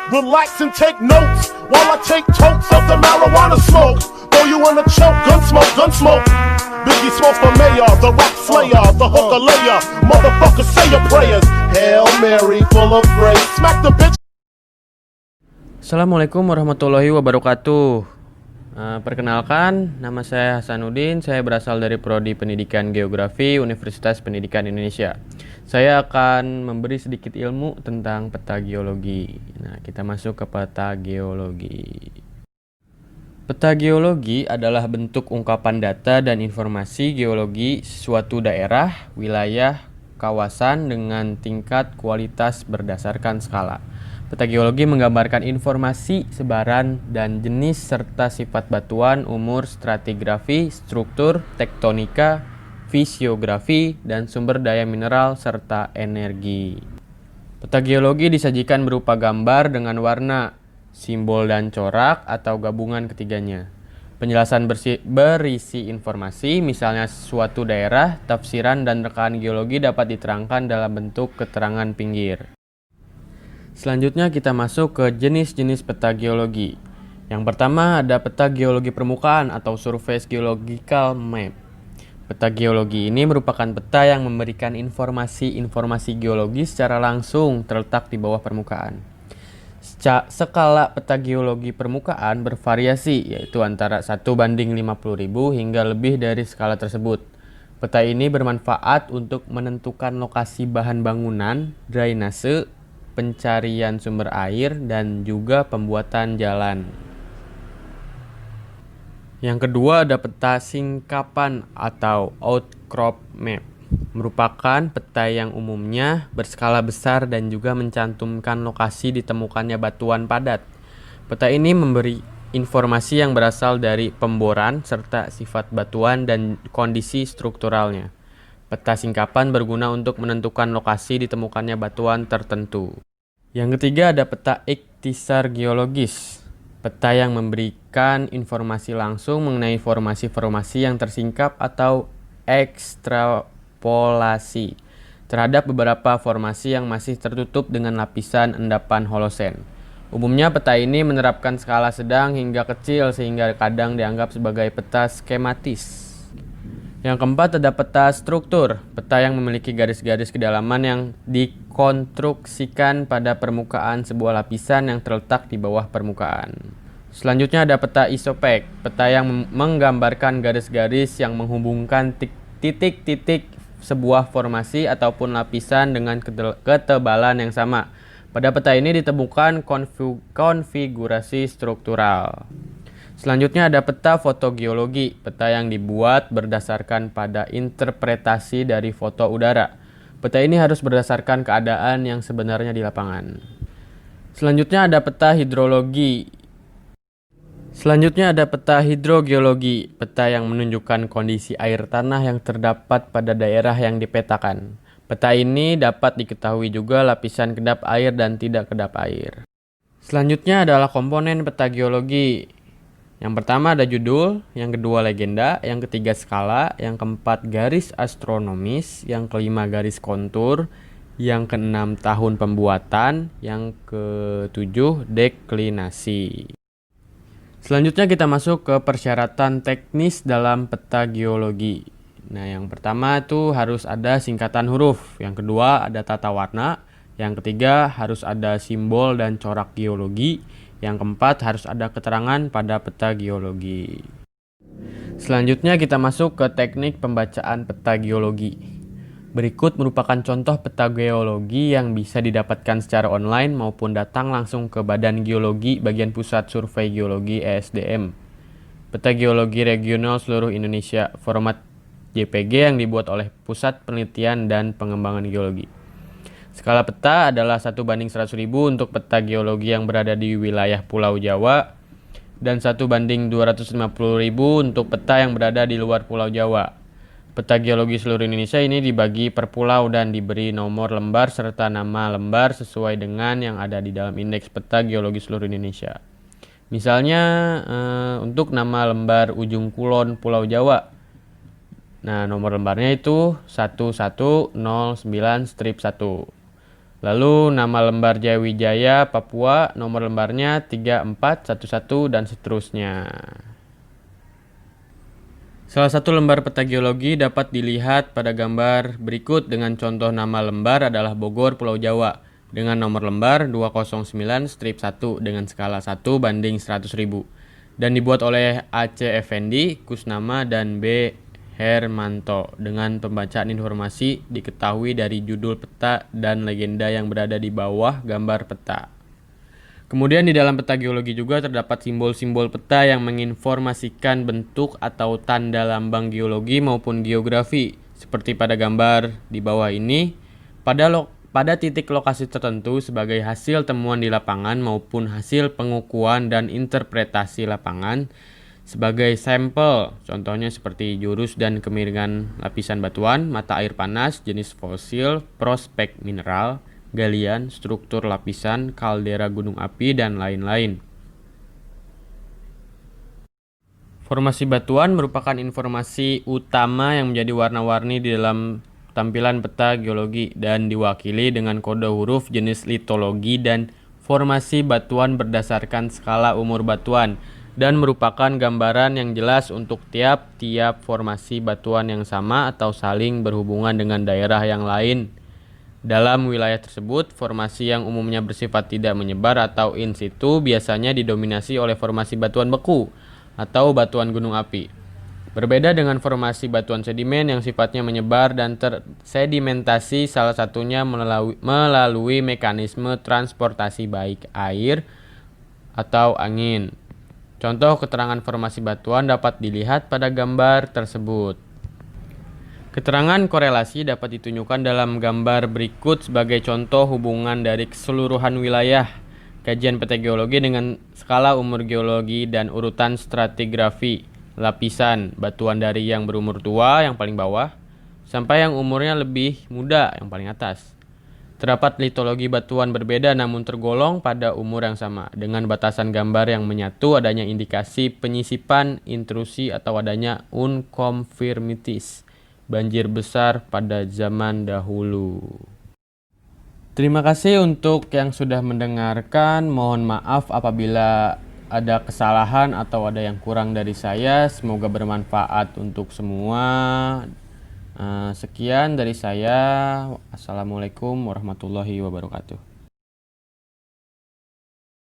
Relax and take notes while I take totes of the marijuana smoke. Throw you in a choke, gun smoke, gun smoke. Biggie Smalls for mayor, the rock slayer, the hooker layer. Motherfucker, say your prayers. Hail Mary, full of grace. Smack the bitch. Assalamualaikum warahmatullahi wabarakatuh. Perkenalkan, nama saya Hasanuddin. Saya berasal dari Prodi Pendidikan Geografi Universitas Pendidikan Indonesia. Saya akan memberi sedikit ilmu tentang peta geologi. Nah, kita masuk ke peta geologi. Peta geologi adalah bentuk ungkapan data dan informasi geologi suatu daerah, wilayah, kawasan dengan tingkat kualitas berdasarkan skala. Peta geologi menggambarkan informasi, sebaran, dan jenis serta sifat batuan, umur, stratigrafi, struktur, tektonika, fisiografi, dan sumber daya mineral serta energi. Peta geologi disajikan berupa gambar dengan warna, simbol dan corak atau gabungan ketiganya. Penjelasan berisi informasi, misalnya suatu daerah, tafsiran dan rekaan geologi dapat diterangkan dalam bentuk keterangan pinggir. Selanjutnya kita masuk ke jenis-jenis peta geologi. Yang pertama ada peta geologi permukaan atau surface geological map. Peta geologi ini merupakan peta yang memberikan informasi geologi secara langsung terletak di bawah permukaan. Skala peta geologi permukaan bervariasi, yaitu antara 1:50.000 hingga lebih dari skala tersebut. Peta ini bermanfaat untuk menentukan lokasi bahan bangunan, drainase, pencarian sumber air, dan juga pembuatan jalan. Yang kedua ada peta singkapan atau outcrop map. Merupakan peta yang umumnya berskala besar dan juga mencantumkan lokasi ditemukannya batuan padat. Peta ini memberi informasi yang berasal dari pemboran serta sifat batuan dan kondisi strukturalnya. Peta singkapan berguna untuk menentukan lokasi ditemukannya batuan tertentu. Yang ketiga ada peta ikhtisar geologis. Peta yang memberikan informasi langsung mengenai formasi-formasi yang tersingkap atau ekstrapolasi terhadap beberapa formasi yang masih tertutup dengan lapisan endapan holosen. Umumnya peta ini menerapkan skala sedang hingga kecil sehingga kadang dianggap sebagai peta skematis. Yang keempat ada peta struktur, peta yang memiliki garis-garis kedalaman yang dikonstruksikan pada permukaan sebuah lapisan yang terletak di bawah permukaan. Selanjutnya ada peta isopek, peta yang menggambarkan garis-garis yang menghubungkan titik-titik sebuah formasi ataupun lapisan dengan ketebalan yang sama. Pada peta ini ditemukan konfigurasi struktural. Selanjutnya ada peta fotogeologi, peta yang dibuat berdasarkan pada interpretasi dari foto udara. Peta ini harus berdasarkan keadaan yang sebenarnya di lapangan. Selanjutnya ada peta hidrologi. Selanjutnya ada peta hidrogeologi, peta yang menunjukkan kondisi air tanah yang terdapat pada daerah yang dipetakan. Peta ini dapat diketahui juga lapisan kedap air dan tidak kedap air. Selanjutnya adalah komponen peta geologi. Yang pertama ada judul, yang kedua legenda, yang ketiga skala, yang keempat garis astronomis, yang kelima garis kontur, yang keenam tahun pembuatan, yang ketujuh deklinasi. Selanjutnya kita masuk ke persyaratan teknis dalam peta geologi. Nah, yang pertama itu harus ada singkatan huruf, yang kedua ada tata warna, yang ketiga harus ada simbol dan corak geologi, yang keempat harus ada keterangan pada peta geologi. Selanjutnya kita masuk ke teknik pembacaan peta geologi. Berikut merupakan contoh peta geologi yang bisa didapatkan secara online maupun datang langsung ke Badan Geologi Bagian Pusat Survei Geologi (ESDM). Peta geologi regional seluruh Indonesia, format JPG yang dibuat oleh Pusat Penelitian dan Pengembangan Geologi. Skala peta adalah 1:100.000 untuk peta geologi yang berada di wilayah Pulau Jawa dan 1:250.000 untuk peta yang berada di luar Pulau Jawa. Peta geologi seluruh Indonesia ini dibagi per pulau dan diberi nomor lembar serta nama lembar sesuai dengan yang ada di dalam indeks peta geologi seluruh Indonesia. Misalnya untuk nama lembar Ujung Kulon Pulau Jawa. Nah, nomor lembarnya itu 1109-1. Lalu nama lembar Jayawijaya Papua, nomor lembarnya 3411 dan seterusnya. Salah satu lembar peta geologi dapat dilihat pada gambar berikut dengan contoh nama lembar adalah Bogor, Pulau Jawa dengan nomor lembar 209-1 dengan skala 1:100.000 dan dibuat oleh A.C. Effendi, Kusnama, dan B. Hermanto. Dengan pembacaan informasi diketahui dari judul peta dan legenda yang berada di bawah gambar peta. Kemudian di dalam peta geologi juga terdapat simbol-simbol peta yang menginformasikan bentuk atau tanda lambang geologi maupun geografi. Seperti pada gambar di bawah ini, pada titik lokasi tertentu sebagai hasil temuan di lapangan maupun hasil pengukuhan dan interpretasi lapangan, sebagai sampel, contohnya seperti jurus dan kemiringan lapisan batuan, mata air panas, jenis fosil, prospek mineral, galian, struktur lapisan, kaldera gunung api, dan lain-lain. Formasi batuan merupakan informasi utama yang menjadi warna-warni di dalam tampilan peta geologi dan diwakili dengan kode huruf jenis litologi dan formasi batuan berdasarkan skala umur batuan, dan merupakan gambaran yang jelas untuk tiap-tiap formasi batuan yang sama atau saling berhubungan dengan daerah yang lain. Dalam wilayah tersebut, formasi yang umumnya bersifat tidak menyebar atau in situ biasanya didominasi oleh formasi batuan beku atau batuan gunung api. Berbeda dengan formasi batuan sedimen yang sifatnya menyebar dan tersedimentasi, salah satunya melalui mekanisme transportasi baik air atau angin. Contoh keterangan formasi batuan dapat dilihat pada gambar tersebut. Keterangan korelasi dapat ditunjukkan dalam gambar berikut sebagai contoh hubungan dari keseluruhan wilayah kajian peta geologi dengan skala umur geologi dan urutan stratigrafi lapisan batuan dari yang berumur tua yang paling bawah sampai yang umurnya lebih muda yang paling atas. Terdapat litologi batuan berbeda namun tergolong pada umur yang sama, dengan batasan gambar yang menyatu, adanya indikasi penyisipan, intrusi, atau adanya unconfirmities, banjir besar pada zaman dahulu. Terima kasih untuk yang sudah mendengarkan. Mohon maaf apabila ada kesalahan atau ada yang kurang dari saya. Semoga bermanfaat untuk semua. Sekian dari saya. Assalamualaikum warahmatullahi wabarakatuh.